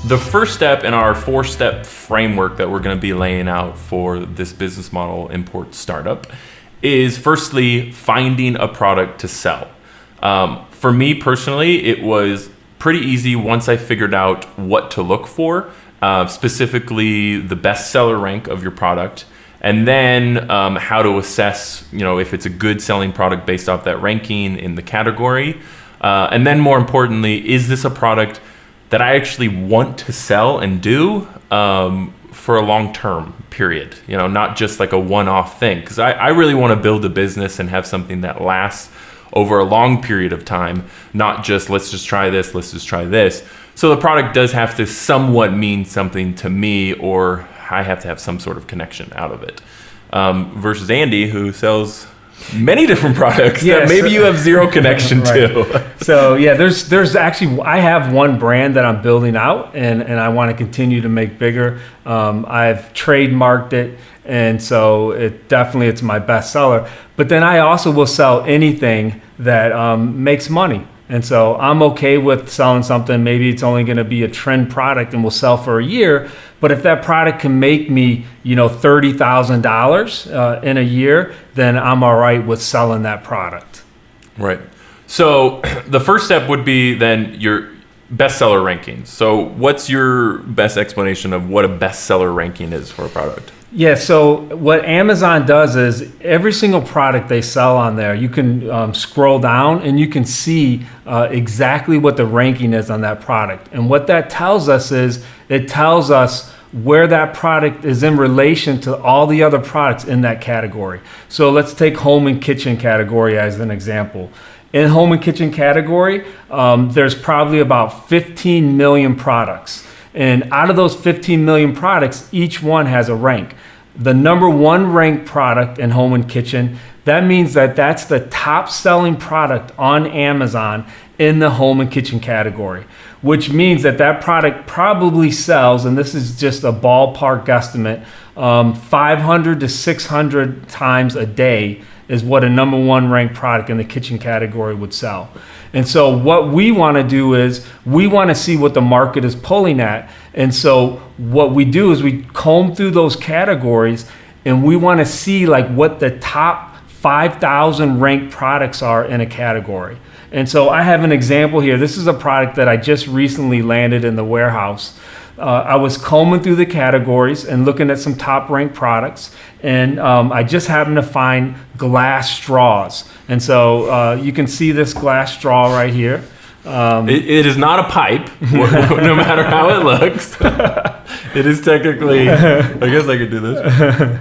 the first step in our 4-step framework that we're going to be laying out for this business model import startup is firstly finding a product to sell. For me personally, it was pretty easy once I figured out what to look for, specifically the bestseller rank of your product, and then how to assess, if it's a good selling product based off that ranking in the category. And then more importantly, is this a product that I actually want to sell and do for a long-term period, not just like a one-off thing. Because I really want to build a business and have something that lasts over a long period of time, not just let's just try this. So the product does have to somewhat mean something to me, or I have to have some sort of connection out of it. Versus Andy, who sells many different products that maybe you have zero connection to. So there's actually, I have one brand that I'm building out and I want to continue to make bigger. I've trademarked it, and so it's my best seller. But then I also will sell anything that makes money. And so I'm okay with selling something. Maybe it's only going to be a trend product and will sell for a year. But if that product can make me, $30,000 in a year, then I'm all right with selling that product. Right. So the first step would be then your bestseller rankings. So what's your best explanation of what a bestseller ranking is for a product? Yeah, so what Amazon does is every single product they sell on there, you can scroll down and you can see exactly what the ranking is on that product. And what that tells us is it tells us where that product is in relation to all the other products in that category. So let's take home and kitchen category as an example. In home and kitchen category, there's probably about 15 million products. And out of those 15 million products, each one has a rank. The number one ranked product in home and kitchen, that means that that's the top selling product on Amazon in the home and kitchen category, which means that that product probably sells, and this is just a ballpark guesstimate, 500 to 600 times a day is what a number one ranked product in the kitchen category would sell. And so what we want to do is we want to see what the market is pulling at. And so what we do is we comb through those categories and we want to see like what the top 5,000 ranked products are in a category. And so I have an example here. This is a product that I just recently landed in the warehouse. I was combing through the categories and looking at some top ranked products, and I just happened to find glass straws. And so you can see this glass straw right here. It is not a pipe, no matter how it looks. It is technically, I guess I could do this.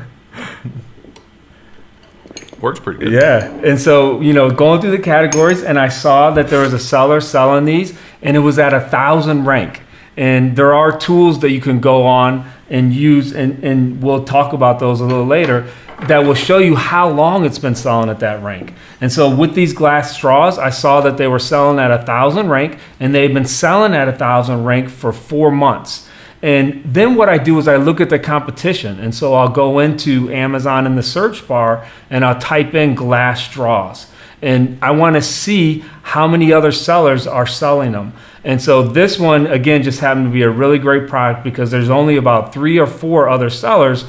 Works pretty good. Yeah. And so, going through the categories, and I saw that there was a seller selling these, and it was at 1,000 rank. And there are tools that you can go on and use, and we'll talk about those a little later, that will show you how long it's been selling at that rank. And so with these glass straws, I saw that they were selling at 1,000 rank, and they've been selling at 1,000 rank for 4 months. And then what I do is I look at the competition. And so I'll go into Amazon in the search bar and I'll type in glass straws. And I want to see how many other sellers are selling them. And so this one, again, just happened to be a really great product because there's only about 3 or 4 other sellers.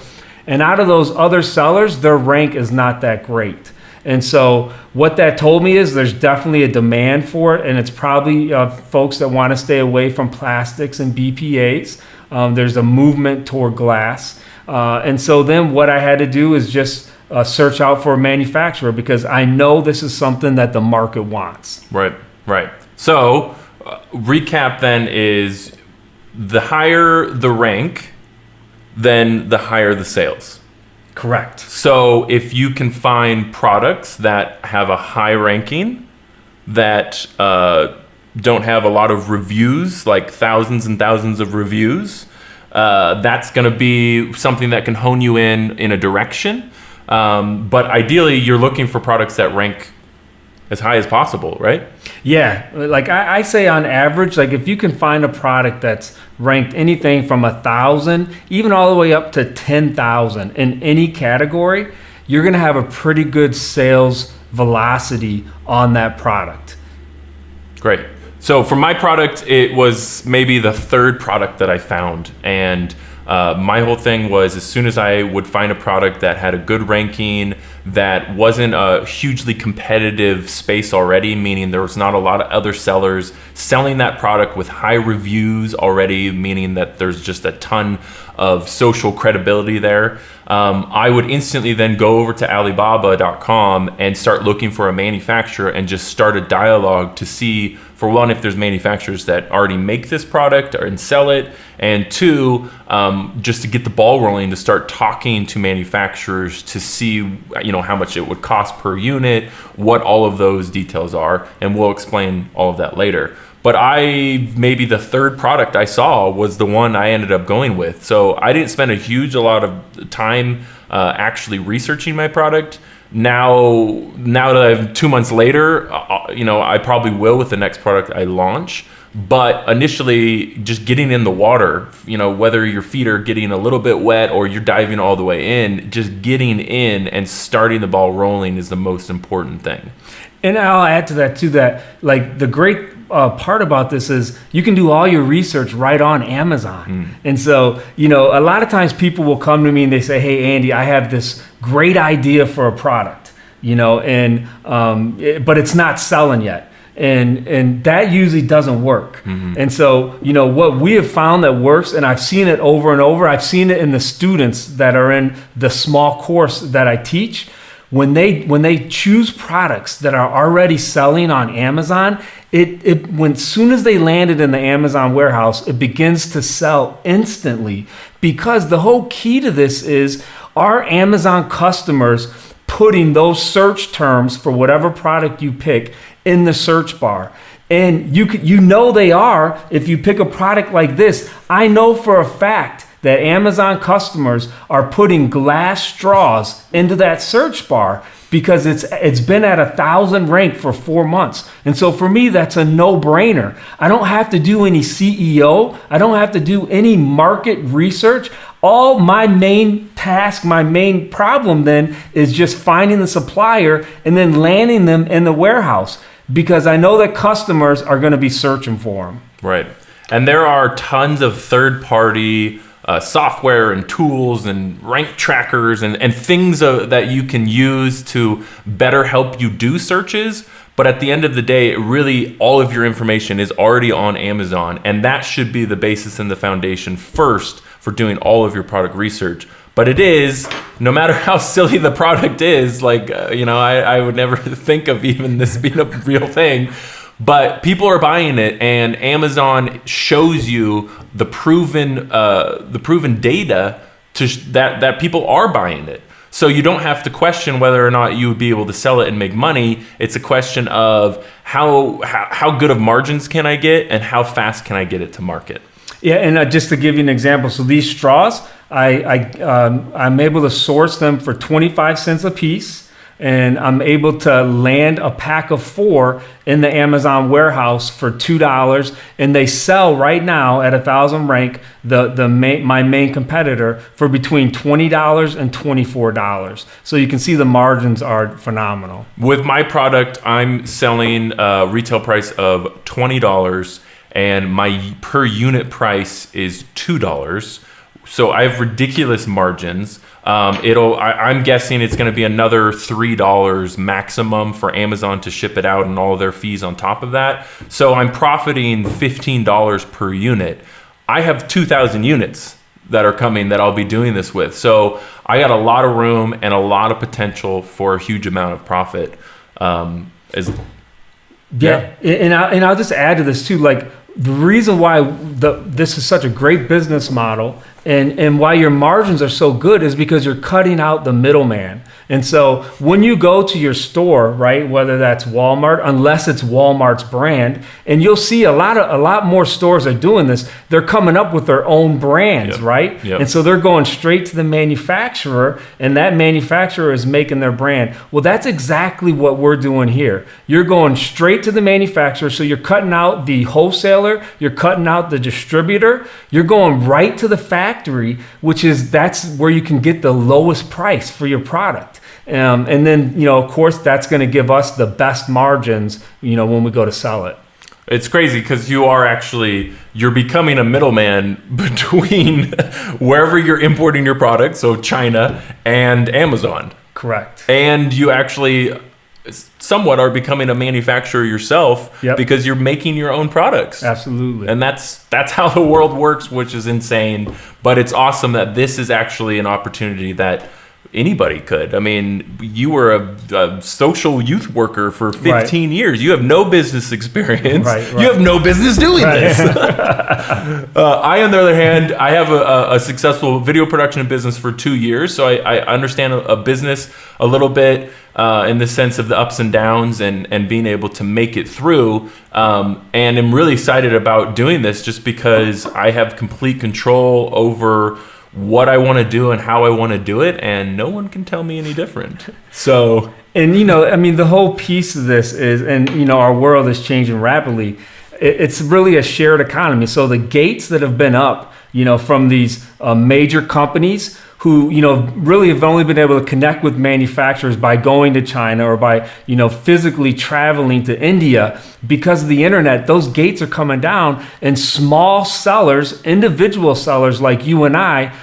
And out of those other sellers, their rank is not that great. And so what that told me is there's definitely a demand for it. And it's probably folks that want to stay away from plastics and BPAs. There's a movement toward glass. And so then what I had to do is just search out for a manufacturer because I know this is something that the market wants. Right. So recap then is the higher the rank, then the higher the sales. Correct. So if you can find products that have a high ranking, that don't have a lot of reviews, like thousands and thousands of reviews, that's going to be something that can hone you in a direction. But ideally, you're looking for products that rank as high as possible, right? Yeah, like I say on average, like if you can find a product that's ranked anything from 1,000, even all the way up to 10,000 in any category, you're gonna have a pretty good sales velocity on that product. Great. So for my product, it was maybe the third product that I found. And my whole thing was, as soon as I would find a product that had a good ranking, that wasn't a hugely competitive space already, meaning there was not a lot of other sellers selling that product with high reviews already, meaning that there's just a ton of social credibility there. I would instantly then go over to Alibaba.com and start looking for a manufacturer and just start a dialogue to see, for one, if there's manufacturers that already make this product and sell it, and two, just to get the ball rolling, to start talking to manufacturers to see, how much it would cost per unit, what all of those details are, and we'll explain all of that later. But maybe the third product I saw was the one I ended up going with. So I didn't spend a lot of time actually researching my product. Now that I'm 2 months later, I probably will with the next product I launch. But initially, just getting in the water, whether your feet are getting a little bit wet or you're diving all the way in, just getting in and starting the ball rolling is the most important thing. And I'll add to that too, that like the great part about this is you can do all your research right on Amazon. And so, a lot of times people will come to me and they say, hey, Andy, I have this great idea for a product, but it's not selling yet. And that usually doesn't work. And so, what we have found that works, and I've seen it over and over, I've seen it in the students that are in the small course that I teach. When they choose products that are already selling on Amazon, when soon as they land it in the Amazon warehouse, it begins to sell instantly, because the whole key to this is, are Amazon customers putting those search terms for whatever product you pick in the search bar? And they are. If you pick a product like this, I know for a fact that Amazon customers are putting glass straws into that search bar because it's been at 1,000 rank for 4 months. And so for me, that's a no-brainer. I don't have to do any SEO. I don't have to do any market research. All my main task, my main problem then is just finding the supplier and then landing them in the warehouse, because I know that customers are going to be searching for them. Right. And there are tons of third-party software and tools and rank trackers and things that you can use to better help you do searches. But at the end of the day, really all of your information is already on Amazon, and that should be the basis and the foundation first for doing all of your product research. But it is, no matter how silly the product is, I would never think of even this being a real thing. But people are buying it, and Amazon shows you the proven data that people are buying it. So you don't have to question whether or not you would be able to sell it and make money. It's a question of how good of margins can I get, and how fast can I get it to market. Yeah, and just to give you an example, so these straws, I'm able to source them for 25 cents a piece. And I'm able to land a pack of 4 in the Amazon warehouse for $2, and they sell right now at 1,000 rank, my main competitor, for between $20 and $24. So you can see the margins are phenomenal. With my product, I'm selling a retail price of $20, and my per unit price is $2. So I have ridiculous margins. I'm guessing it's going to be another $3 maximum for Amazon to ship it out, and all of their fees on top of that. So I'm profiting $15 per unit. I have 2,000 units that are coming that I'll be doing this with. So I got a lot of room and a lot of potential for a huge amount of profit. And I'll just add to this too, like the reason why this is such a great business model and why your margins are so good is because you're cutting out the middleman. And so when you go to your store, right, whether that's Walmart, unless it's Walmart's brand, and you'll see a lot more stores are doing this, they're coming up with their own brands, right? Yep. And so they're going straight to the manufacturer, and that manufacturer is making their brand. Well, that's exactly what we're doing here. You're going straight to the manufacturer, so you're cutting out the wholesaler, you're cutting out the distributor, you're going right to the factory, that's where you can get the lowest price for your product. And then, of course, that's going to give us the best margins, when we go to sell it. It's crazy because you're becoming a middleman between wherever you're importing your product, so China and Amazon. Correct. And you actually somewhat are becoming a manufacturer yourself because you're making your own products. Absolutely. And that's how the world works, which is insane. But it's awesome that this is actually an opportunity that anybody could. I mean, you were a social youth worker for 15 years. You have no business experience. Right. You have no business doing this. I, on the other hand, I have a successful video production business for 2 years. So I understand a business a little bit in the sense of the ups and downs and being able to make it through. And I'm really excited about doing this just because I have complete control over what I want to do and how I want to do it, and no one can tell me any different. So, and I mean, the whole piece of this is, and our world is changing rapidly. It's really a shared economy. So the gates that have been up, from these major companies who, really have only been able to connect with manufacturers by going to China or by, physically traveling to India. Because of the internet, those gates are coming down, and small sellers, individual sellers like you and I,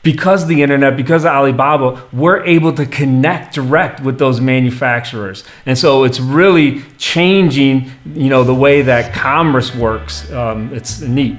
because of the internet, because of Alibaba, we're able to connect direct with those manufacturers. And so it's really changing, the way that commerce works. It's neat.